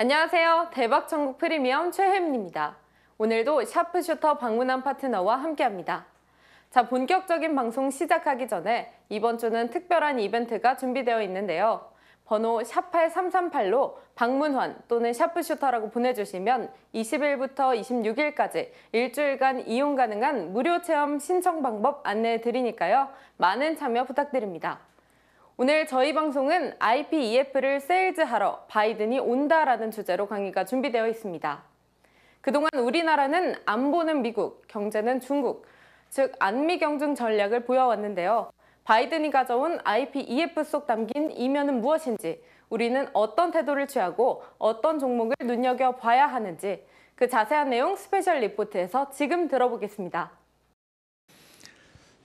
안녕하세요. 대박천국 프리미엄 최혜민입니다. 오늘도 샤프슈터 방문한 파트너와 함께합니다. 자, 본격적인 방송 시작하기 전에 이번 주는 특별한 이벤트가 준비되어 있는데요. 번호 샵8338로 방문환 또는 샤프슈터라고 보내주시면 20일부터 26일까지 일주일간 이용 가능한 무료 체험 신청 방법 안내해 드리니까요. 많은 참여 부탁드립니다. 오늘 저희 방송은 IPEF를 세일즈하러 바이든이 온다라는 주제로 강의가 준비되어 있습니다. 그동안 우리나라는 안보는 미국, 경제는 중국, 즉 안미 경중 전략을 보여왔는데요. 바이든이 가져온 IPEF 속 담긴 이면은 무엇인지, 우리는 어떤 태도를 취하고 어떤 종목을 눈여겨봐야 하는지 그 자세한 내용 스페셜 리포트에서 지금 들어보겠습니다.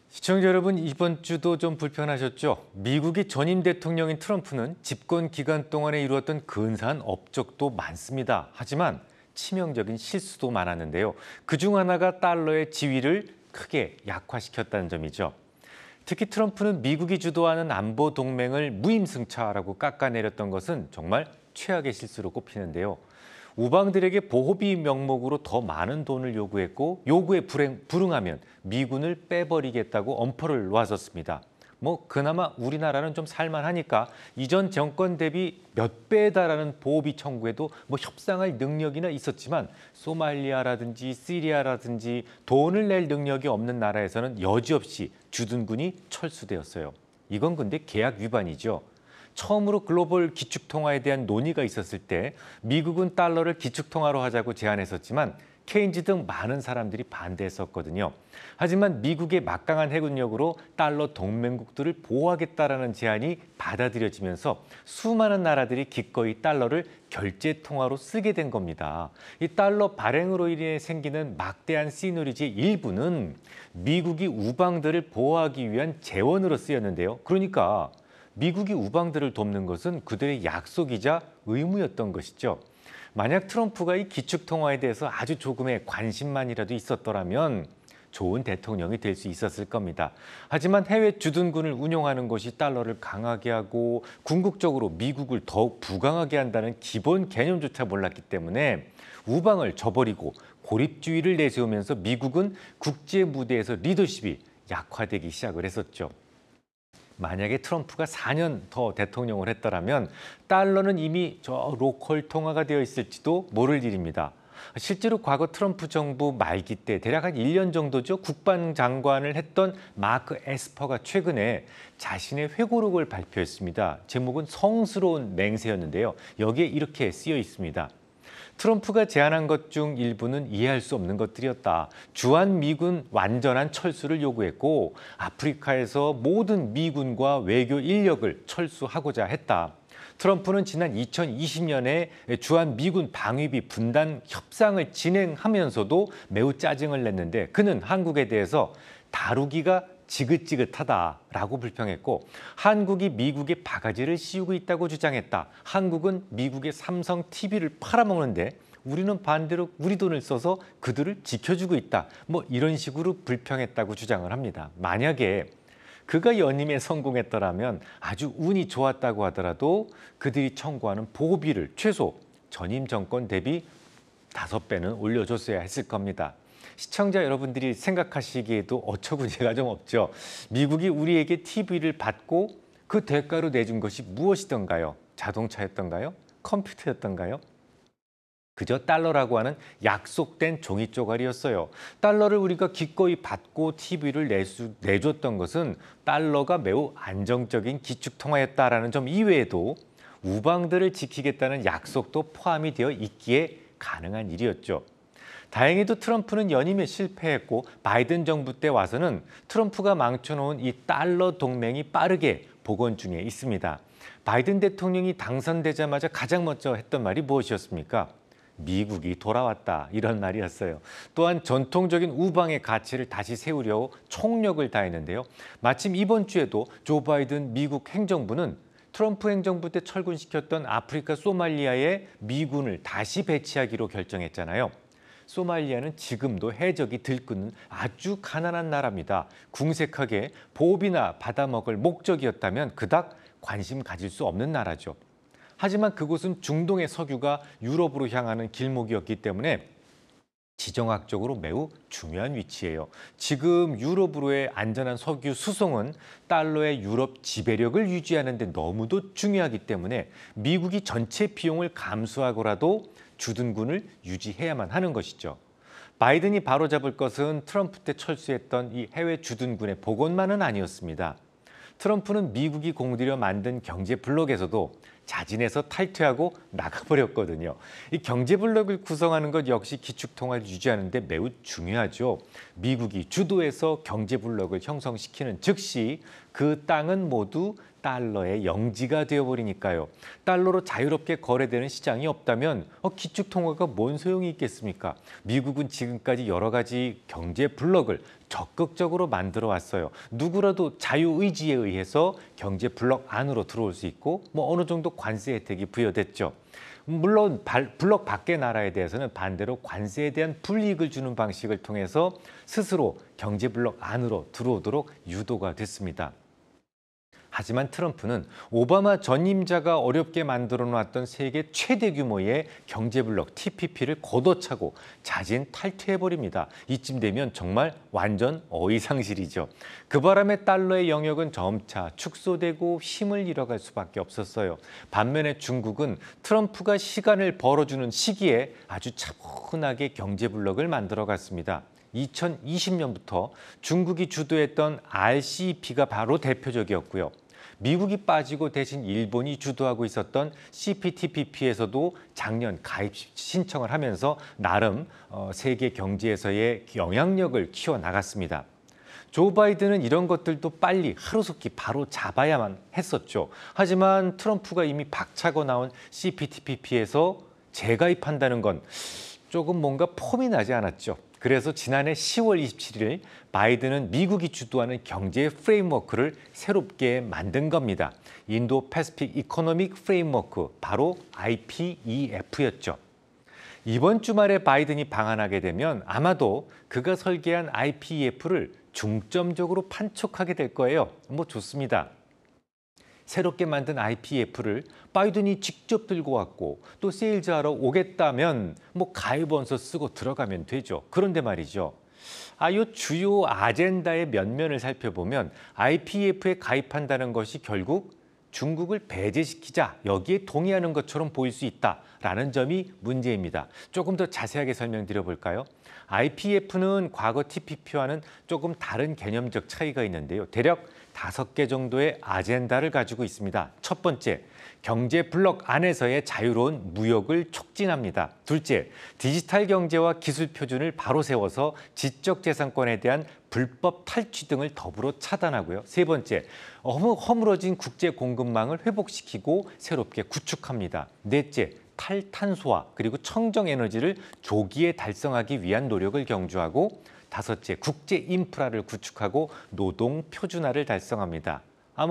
시청자 여러분, 이번 주도 좀 불편하셨죠? 미국의 전임 대통령인 트럼프는 집권 기간 동안에 이루었던 근사한 업적도 많습니다. 하지만 치명적인 실수도 많았는데요. 그중 하나가 달러의 지위를 크게 약화시켰다는 점이죠. 특히 트럼프는 미국이 주도하는 안보 동맹을 무임승차라고 깎아내렸던 것은 정말 최악의 실수로 꼽히는데요. 우방들에게 보호비 명목으로 더 많은 돈을 요구했고 요구에 불응하면 미군을 빼버리겠다고 엄포를 놨었습니다. 그나마 우리나라는 좀 살만하니까 이전 정권 대비 몇 배에 달하는 보호비 청구에도 협상할 능력이나 있었지만 소말리아라든지 시리아라든지 돈을 낼 능력이 없는 나라에서는 여지없이 주둔군이 철수되었어요. 이건 근데 계약 위반이죠. 처음으로 글로벌 기축통화에 대한 논의가 있었을 때 미국은 달러를 기축통화로 하자고 제안했었지만 케인즈 등 많은 사람들이 반대했었거든요. 하지만 미국의 막강한 해군력으로 달러 동맹국들을 보호하겠다라는 제안이 받아들여지면서 수많은 나라들이 기꺼이 달러를 결제통화로 쓰게 된 겁니다. 이 달러 발행으로 인해 생기는 막대한 시너리지의 일부는 미국이 우방들을 보호하기 위한 재원으로 쓰였는데요. 그러니까 미국이 우방들을 돕는 것은 그들의 약속이자 의무였던 것이죠. 만약 트럼프가 이 기축통화에 대해서 아주 조금의 관심만이라도 있었더라면 좋은 대통령이 될 수 있었을 겁니다. 하지만 해외 주둔군을 운용하는 것이 달러를 강하게 하고 궁극적으로 미국을 더욱 부강하게 한다는 기본 개념조차 몰랐기 때문에 우방을 저버리고 고립주의를 내세우면서 미국은 국제 무대에서 리더십이 약화되기 시작을 했었죠. 만약에 트럼프가 4년 더 대통령을 했더라면 달러는 이미 저 로컬 통화가 되어 있을지도 모를 일입니다. 실제로 과거 트럼프 정부 말기 때 대략 한 1년 정도죠. 국방장관을 했던 마크 에스퍼가 최근에 자신의 회고록을 발표했습니다. 제목은 성스러운 맹세였는데요. 여기에 이렇게 쓰여 있습니다. 트럼프가 제안한 것 중 일부는 이해할 수 없는 것들이었다. 주한미군 완전한 철수를 요구했고 아프리카에서 모든 미군과 외교 인력을 철수하고자 했다. 트럼프는 지난 2020년에 주한미군 방위비 분담 협상을 진행하면서도 매우 짜증을 냈는데 그는 한국에 대해서 다루기가 지긋지긋하다라고 불평했고 한국이 미국에 바가지를 씌우고 있다고 주장했다. 한국은 미국의 삼성 TV를 팔아먹는데 우리는 반대로 우리 돈을 써서 그들을 지켜주고 있다. 이런 식으로 불평했다고 주장을 합니다. 만약에 그가 연임에 성공했더라면 아주 운이 좋았다고 하더라도 그들이 청구하는 보호비를 최소 전임 정권 대비 5배는 올려줬어야 했을 겁니다. 시청자 여러분들이 생각하시기에도 어처구니가 좀 없죠. 미국이 우리에게 TV를 받고 그 대가로 내준 것이 무엇이던가요? 자동차였던가요? 컴퓨터였던가요? 그저 달러라고 하는 약속된 종이 쪼가리였어요. 달러를 우리가 기꺼이 받고 TV를 내줬던 것은 달러가 매우 안정적인 기축통화였다라는 점 이외에도 우방들을 지키겠다는 약속도 포함이 되어 있기에 가능한 일이었죠. 다행히도 트럼프는 연임에 실패했고 바이든 정부 때 와서는 트럼프가 망쳐놓은 이 달러 동맹이 빠르게 복원 중에 있습니다. 바이든 대통령이 당선되자마자 가장 먼저 했던 말이 무엇이었습니까? 미국이 돌아왔다, 이런 말이었어요. 또한 전통적인 우방의 가치를 다시 세우려고 총력을 다했는데요. 마침 이번 주에도 조 바이든 미국 행정부는 트럼프 행정부 때 철군시켰던 아프리카 소말리아에 미군을 다시 배치하기로 결정했잖아요. 소말리아는 지금도 해적이 들끓는 아주 가난한 나라입니다. 궁색하게 보호비나 받아먹을 목적이었다면 그닥 관심 가질 수 없는 나라죠. 하지만 그곳은 중동의 석유가 유럽으로 향하는 길목이었기 때문에 지정학적으로 매우 중요한 위치예요. 지금 유럽으로의 안전한 석유 수송은 달러의 유럽 지배력을 유지하는 데 너무도 중요하기 때문에 미국이 전체 비용을 감수하고라도 주둔군을 유지해야만 하는 것이죠. 바이든이 바로잡을 것은 트럼프 때 철수했던 이 해외 주둔군의 복원만은 아니었습니다. 트럼프는 미국이 공들여 만든 경제 블록에서도 자진해서 탈퇴하고 나가버렸거든요. 이 경제 블록을 구성하는 것 역시 기축통화를 유지하는 데 매우 중요하죠. 미국이 주도해서 경제 블록을 형성시키는 즉시 그 땅은 모두 달러의 영지가 되어버리니까요. 달러로 자유롭게 거래되는 시장이 없다면 기축통화가 뭔 소용이 있겠습니까? 미국은 지금까지 여러 가지 경제 블록을 적극적으로 만들어 왔어요. 누구라도 자유의지에 의해서 경제 블록 안으로 들어올 수 있고 어느 정도 관세 혜택이 부여됐죠. 물론 블록 밖의 나라에 대해서는 반대로 관세에 대한 불이익을 주는 방식을 통해서 스스로 경제 블록 안으로 들어오도록 유도가 됐습니다. 하지만 트럼프는 오바마 전임자가 어렵게 만들어 놨던 세계 최대 규모의 경제블록 TPP를 걷어차고 자진 탈퇴해버립니다. 이쯤 되면 정말 완전 어이상실이죠. 그 바람에 달러의 영역은 점차 축소되고 힘을 잃어갈 수밖에 없었어요. 반면에 중국은 트럼프가 시간을 벌어주는 시기에 아주 차분하게 경제블록을 만들어갔습니다. 2020년부터 중국이 주도했던 RCEP가 바로 대표적이었고요. 미국이 빠지고 대신 일본이 주도하고 있었던 CPTPP에서도 작년 가입 신청을 하면서 나름 세계 경제에서의 영향력을 키워나갔습니다. 조 바이든은 이런 것들도 빨리 하루속히 바로 잡아야만 했었죠. 하지만 트럼프가 이미 박차고 나온 CPTPP에서 재가입한다는 건 조금 뭔가 폼이 나지 않았죠. 그래서 지난해 10월 27일 바이든은 미국이 주도하는 경제 프레임워크를 새롭게 만든 겁니다. 인도 패시픽 이코노믹 프레임워크, 바로 IPEF였죠. 이번 주말에 바이든이 방한하게 되면 아마도 그가 설계한 IPEF를 중점적으로 판촉하게 될 거예요. 좋습니다. 새롭게 만든 IPEF를 바이든이 직접 들고 왔고 또 세일즈하러 오겠다면 가입원서 쓰고 들어가면 되죠. 그런데 말이죠. 이 주요 아젠다의 면면을 살펴보면 IPEF에 가입한다는 것이 결국 중국을 배제시키자, 여기에 동의하는 것처럼 보일 수 있다라는 점이 문제입니다. 조금 더 자세하게 설명드려 볼까요? IPEF는 과거 TPP와는 조금 다른 개념적 차이가 있는데요. 대략 5개 정도의 아젠다를 가지고 있습니다. 첫 번째, 경제 블록 안에서의 자유로운 무역을 촉진합니다. 둘째, 디지털 경제와 기술 표준을 바로 세워서 지적재산권에 대한 불법 탈취 등을 더불어 차단하고요. 세 번째, 허물어진 국제 공급망을 회복시키고 새롭게 구축합니다. 넷째, 탈탄소화 그리고 청정 에너지를 조기에 달성하기 위한 노력을 경주하고 다섯째, 국제 인프라를 구축하고 노동 표준화를 달성합니다.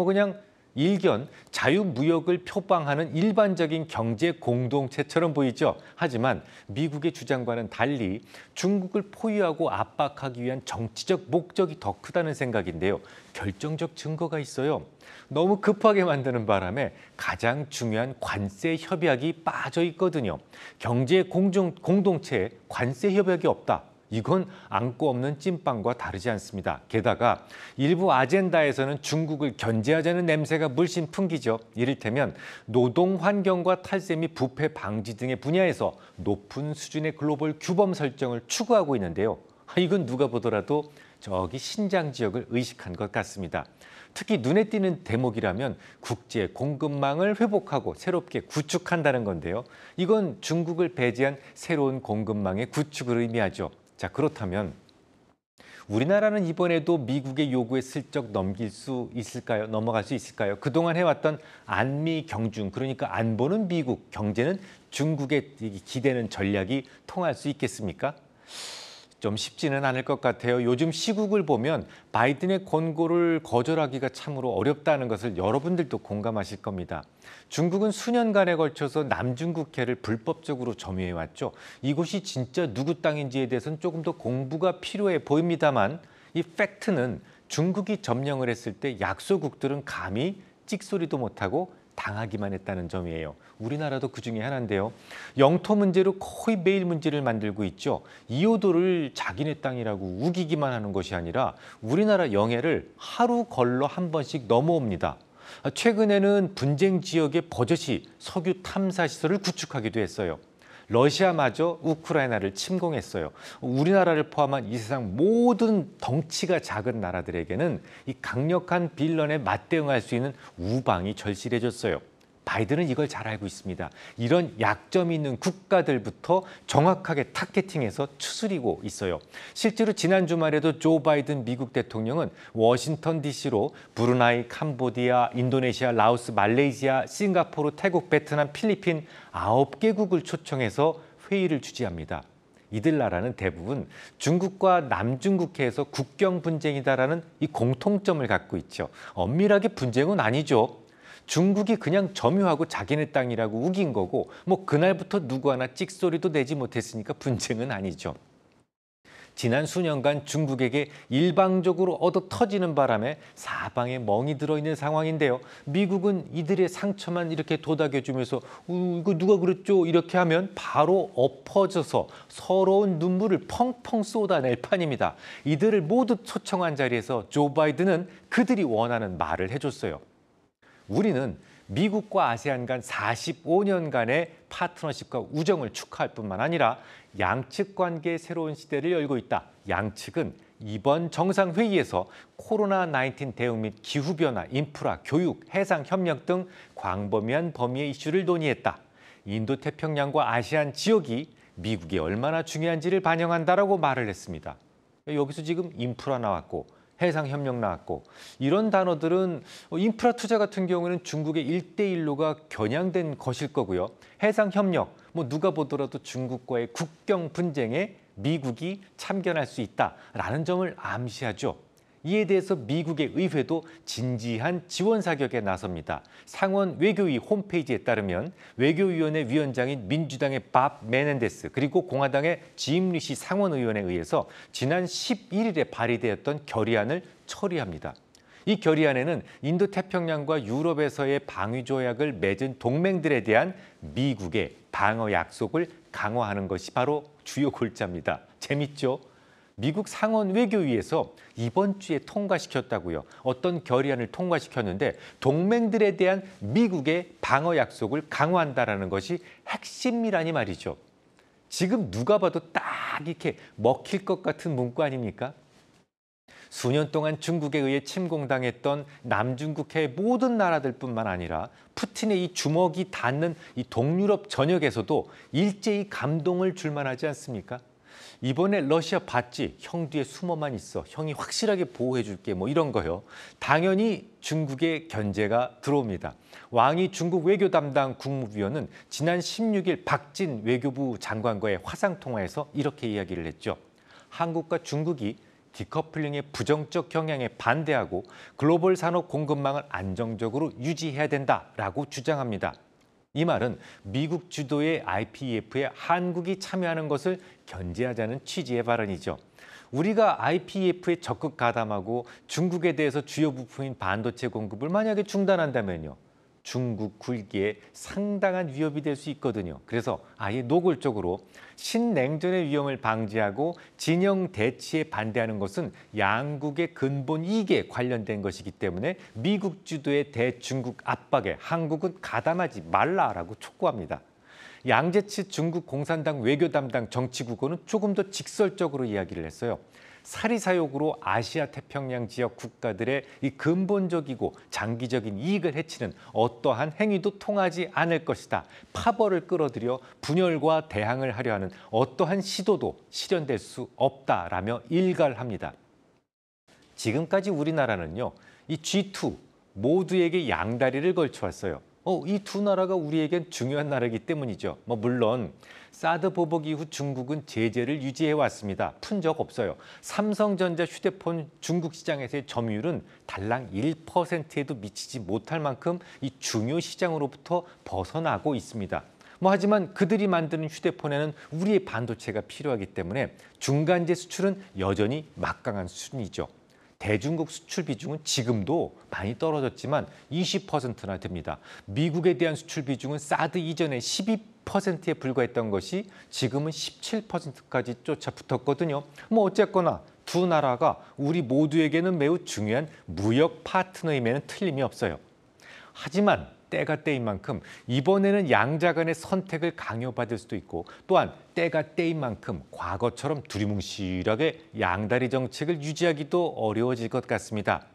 그냥 일견 자유무역을 표방하는 일반적인 경제 공동체처럼 보이죠. 하지만 미국의 주장과는 달리 중국을 포위하고 압박하기 위한 정치적 목적이 더 크다는 생각인데요. 결정적 증거가 있어요. 너무 급하게 만드는 바람에 가장 중요한 관세 협약이 빠져 있거든요. 경제 공동체에 관세 협약이 없다. 이건 안고 없는 찐빵과 다르지 않습니다. 게다가 일부 아젠다에서는 중국을 견제하자는 냄새가 물씬 풍기죠. 이를테면 노동 환경과 탈세 및 부패 방지 등의 분야에서 높은 수준의 글로벌 규범 설정을 추구하고 있는데요. 이건 누가 보더라도 저기 신장 지역을 의식한 것 같습니다. 특히 눈에 띄는 대목이라면 국제 공급망을 회복하고 새롭게 구축한다는 건데요. 이건 중국을 배제한 새로운 공급망의 구축을 의미하죠. 자, 그렇다면 우리나라는 이번에도 미국의 요구에 슬쩍 넘어갈 수 있을까요? 그동안 해왔던 안미 경중, 그러니까 안 보는 미국, 경제는 중국에 기대는 전략이 통할 수 있겠습니까? 좀 쉽지는 않을 것 같아요. 요즘 시국을 보면 바이든의 권고를 거절하기가 참으로 어렵다는 것을 여러분들도 공감하실 겁니다. 중국은 수년간에 걸쳐서 남중국해를 불법적으로 점유해왔죠. 이곳이 진짜 누구 땅인지에 대해서는 조금 더 공부가 필요해 보입니다만 이 팩트는 중국이 점령을 했을 때 약소국들은 감히 찍소리도 못하고 당하기만 했다는 점이에요. 우리나라도 그중에 하나인데요. 영토 문제로 거의 매일 문제를 만들고 있죠. 이호도를 자기네 땅이라고 우기기만 하는 것이 아니라 우리나라 영해를 하루 걸러 한 번씩 넘어옵니다. 최근에는 분쟁 지역에 버젓이 석유 탐사 시설을 구축하기도 했어요. 러시아마저 우크라이나를 침공했어요. 우리나라를 포함한 이 세상 모든 덩치가 작은 나라들에게는 이 강력한 빌런에 맞대응할 수 있는 우방이 절실해졌어요. 바이든은 이걸 잘 알고 있습니다. 이런 약점이 있는 국가들부터 정확하게 타겟팅해서 추스리고 있어요. 실제로 지난 주말에도 조 바이든 미국 대통령은 워싱턴 DC로 브루나이, 캄보디아, 인도네시아, 라오스, 말레이시아, 싱가포르, 태국, 베트남, 필리핀 9개국을 초청해서 회의를 주재합니다. 이들 나라는 대부분 중국과 남중국해에서 국경 분쟁이다라는 이 공통점을 갖고 있죠. 엄밀하게 분쟁은 아니죠. 중국이 그냥 점유하고 자기네 땅이라고 우긴 거고 뭐 그날부터 누구 하나 찍소리도 내지 못했으니까 분쟁은 아니죠. 지난 수년간 중국에게 일방적으로 얻어 터지는 바람에 사방에 멍이 들어있는 상황인데요. 미국은 이들의 상처만 이렇게 도닥여주면서 이거 누가 그랬죠? 이렇게 하면 바로 엎어져서 서러운 눈물을 펑펑 쏟아낼 판입니다. 이들을 모두 초청한 자리에서 조 바이든은 그들이 원하는 말을 해줬어요. 우리는 미국과 아세안 간 45년간의 파트너십과 우정을 축하할 뿐만 아니라 양측 관계의 새로운 시대를 열고 있다. 양측은 이번 정상회의에서 코로나19 대응 및 기후변화, 인프라, 교육, 해상협력 등 광범위한 범위의 이슈를 논의했다. 인도태평양과 아시안 지역이 미국이 얼마나 중요한지를 반영한다라고 말을 했습니다. 여기서 지금 인프라 나왔고 해상협력 나왔고 이런 단어들은 인프라 투자 같은 경우는 중국의 1대1로가 겨냥된 것일 거고요. 해상협력, 뭐 누가 보더라도 중국과의 국경 분쟁에 미국이 참견할 수 있다라는 점을 암시하죠. 이에 대해서 미국의 의회도 진지한 지원 사격에 나섭니다. 상원 외교위 홈페이지에 따르면 외교위원회 위원장인 민주당의 밥 메넨데스 그리고 공화당의 짐 리시 상원의원에 의해서 지난 11일에 발의되었던 결의안을 처리합니다. 이 결의안에는 인도태평양과 유럽에서의 방위 조약을 맺은 동맹들에 대한 미국의 방어 약속을 강화하는 것이 바로 주요 골자입니다. 재밌죠? 미국 상원 외교위에서 이번 주에 통과시켰다고요. 어떤 결의안을 통과시켰는데 동맹들에 대한 미국의 방어 약속을 강화한다라는 것이 핵심이라니 말이죠. 지금 누가 봐도 딱 이렇게 먹힐 것 같은 문구 아닙니까? 수년 동안 중국에 의해 침공당했던 남중국해의 모든 나라들뿐만 아니라 푸틴의 이 주먹이 닿는 이 동유럽 전역에서도 일제히 감동을 줄 만하지 않습니까? 이번에 러시아 봤지? 형 뒤에 숨어만 있어. 형이 확실하게 보호해 줄게. 뭐 이런 거요. 당연히 중국의 견제가 들어옵니다. 왕이 중국 외교 담당 국무위원은 지난 16일 박진 외교부 장관과의 화상통화에서 이렇게 이야기를 했죠. 한국과 중국이 디커플링의 부정적 경향에 반대하고 글로벌 산업 공급망을 안정적으로 유지해야 된다라고 주장합니다. 이 말은 미국 주도의 IPEF에 한국이 참여하는 것을 견제하자는 취지의 발언이죠. 우리가 IPEF에 적극 가담하고 중국에 대해서 주요 부품인 반도체 공급을 만약에 중단한다면요. 중국 굴기에 상당한 위협이 될 수 있거든요. 그래서 아예 노골적으로 신냉전의 위험을 방지하고 진영 대치에 반대하는 것은 양국의 근본 이익에 관련된 것이기 때문에 미국 주도의 대중국 압박에 한국은 가담하지 말라라고 촉구합니다. 양재치 중국 공산당 외교 담당 정치국어는 조금 더 직설적으로 이야기를 했어요. 사리사욕으로 아시아 태평양 지역 국가들의 이 근본적이고 장기적인 이익을 해치는 어떠한 행위도 통하지 않을 것이다. 파벌을 끌어들여 분열과 대항을 하려 하는 어떠한 시도도 실현될 수 없다라며 일갈합니다. 지금까지 우리나라는요, 이 G2 모두에게 양다리를 걸쳐왔어요. 이 두 나라가 우리에겐 중요한 나라이기 때문이죠. 물론 사드 보복 이후 중국은 제재를 유지해 왔습니다. 푼 적 없어요. 삼성전자 휴대폰 중국 시장에서의 점유율은 달랑 1%에도 미치지 못할 만큼 이 중요 시장으로부터 벗어나고 있습니다. 하지만 그들이 만드는 휴대폰에는 우리의 반도체가 필요하기 때문에 중간재 수출은 여전히 막강한 수준이죠. 대중국 수출 비중은 지금도 많이 떨어졌지만 20%나 됩니다. 미국에 대한 수출 비중은 사드 이전에 12%에 불과했던 것이 지금은 17%까지 쫓아붙었거든요. 뭐 어쨌거나 두 나라가 우리 모두에게는 매우 중요한 무역 파트너임에는 틀림이 없어요. 하지만 때가 때인 만큼 이번에는 양자 간의 선택을 강요받을 수도 있고, 또한 때가 때인 만큼 과거처럼 두리뭉실하게 양다리 정책을 유지하기도 어려워질 것 같습니다.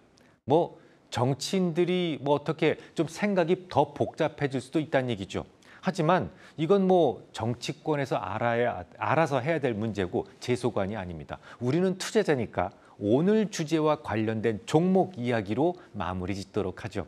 정치인들이 어떻게 좀 생각이 더 복잡해질 수도 있다는 얘기죠. 하지만 이건 정치권에서 알아서 해야 될 문제고 제 소관이 아닙니다. 우리는 투자자니까 오늘 주제와 관련된 종목 이야기로 마무리 짓도록 하죠.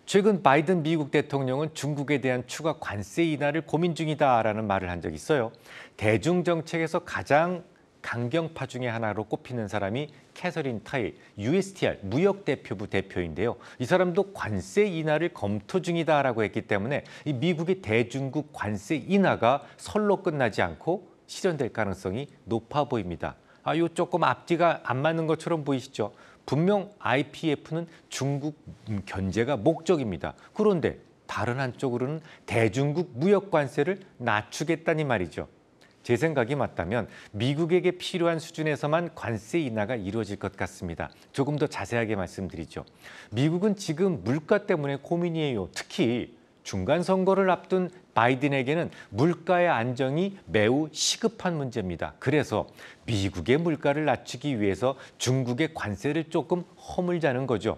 최근 바이든 미국 대통령은 중국에 대한 추가 관세 인하를 고민 중이다라는 말을 한 적이 있어요. 대중 정책에서 가장 강경파 중에 하나로 꼽히는 사람이 캐서린 타이, USTR 무역대표부 대표인데요. 이 사람도 관세 인하를 검토 중이다라고 했기 때문에 이 미국의 대중국 관세 인하가 설로 끝나지 않고 실현될 가능성이 높아 보입니다. 요 조금 앞뒤가 안 맞는 것처럼 보이시죠? 분명 IPEF는 중국 견제가 목적입니다. 그런데 다른 한쪽으로는 대중국 무역 관세를 낮추겠다니 말이죠. 제 생각이 맞다면 미국에게 필요한 수준에서만 관세 인하가 이루어질 것 같습니다. 조금 더 자세하게 말씀드리죠. 미국은 지금 물가 때문에 고민이에요. 특히 중간 선거를 앞둔 바이든에게는 물가의 안정이 매우 시급한 문제입니다. 그래서 미국의 물가를 낮추기 위해서 중국의 관세를 조금 허물자는 거죠.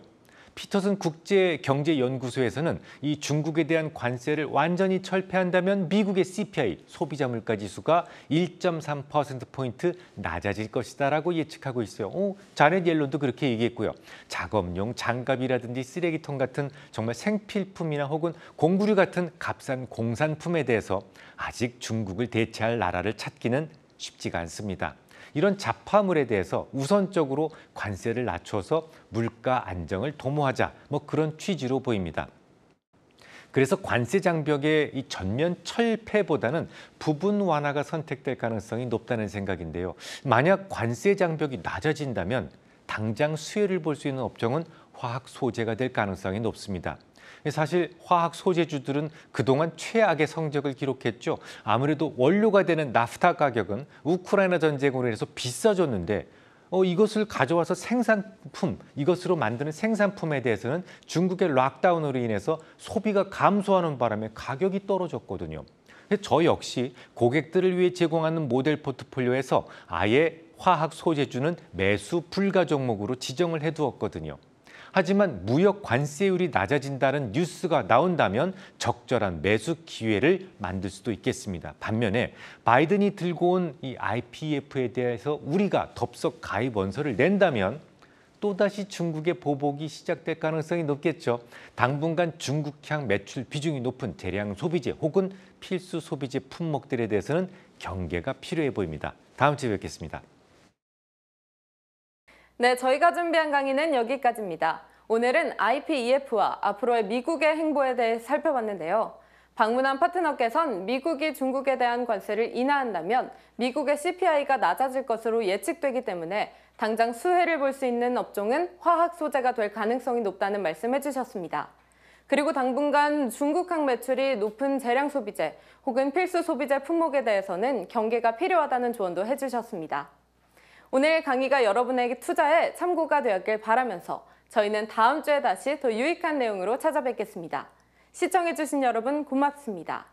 피터슨 국제경제연구소에서는 이 중국에 대한 관세를 완전히 철폐한다면 미국의 CPI, 소비자 물가 지수가 1.3%포인트 낮아질 것이다라고 예측하고 있어요. 자넷 옐런도 그렇게 얘기했고요. 작업용 장갑이라든지 쓰레기통 같은 정말 생필품이나 혹은 공구류 같은 값싼 공산품에 대해서 아직 중국을 대체할 나라를 찾기는 쉽지가 않습니다. 이런 자파물에 대해서 우선적으로 관세를 낮춰서 물가 안정을 도모하자, 그런 취지로 보입니다. 그래서 관세 장벽의 이 전면 철폐보다는 부분 완화가 선택될 가능성이 높다는 생각인데요. 만약 관세 장벽이 낮아진다면 당장 수혜를 볼 수 있는 업종은 화학 소재가 될 가능성이 높습니다. 사실 화학 소재주들은 그동안 최악의 성적을 기록했죠. 아무래도 원료가 되는 나프타 가격은 우크라이나 전쟁으로 인해서 비싸졌는데 이것을 가져와서 이것으로 만드는 생산품에 대해서는 중국의 락다운으로 인해서 소비가 감소하는 바람에 가격이 떨어졌거든요. 저 역시 고객들을 위해 제공하는 모델 포트폴리오에서 아예 화학 소재주는 매수 불가 종목으로 지정을 해두었거든요. 하지만 무역 관세율이 낮아진다는 뉴스가 나온다면 적절한 매수 기회를 만들 수도 있겠습니다. 반면에 바이든이 들고 온 이 IPEF에 대해서 우리가 덥석 가입 원서를 낸다면 또다시 중국의 보복이 시작될 가능성이 높겠죠. 당분간 중국향 매출 비중이 높은 대량 소비재 혹은 필수 소비재 품목들에 대해서는 경계가 필요해 보입니다. 다음 주에 뵙겠습니다. 네, 저희가 준비한 강의는 여기까지입니다. 오늘은 IPEF와 앞으로의 미국의 행보에 대해 살펴봤는데요. 방문한 파트너께선 미국이 중국에 대한 관세를 인하한다면 미국의 CPI가 낮아질 것으로 예측되기 때문에 당장 수혜를 볼 수 있는 업종은 화학 소재가 될 가능성이 높다는 말씀해 주셨습니다. 그리고 당분간 중국항 매출이 높은 재량 소비재 혹은 필수 소비재 품목에 대해서는 경계가 필요하다는 조언도 해주셨습니다. 오늘 강의가 여러분에게 투자에 참고가 되었길 바라면서 저희는 다음 주에 다시 더 유익한 내용으로 찾아뵙겠습니다. 시청해주신 여러분 고맙습니다.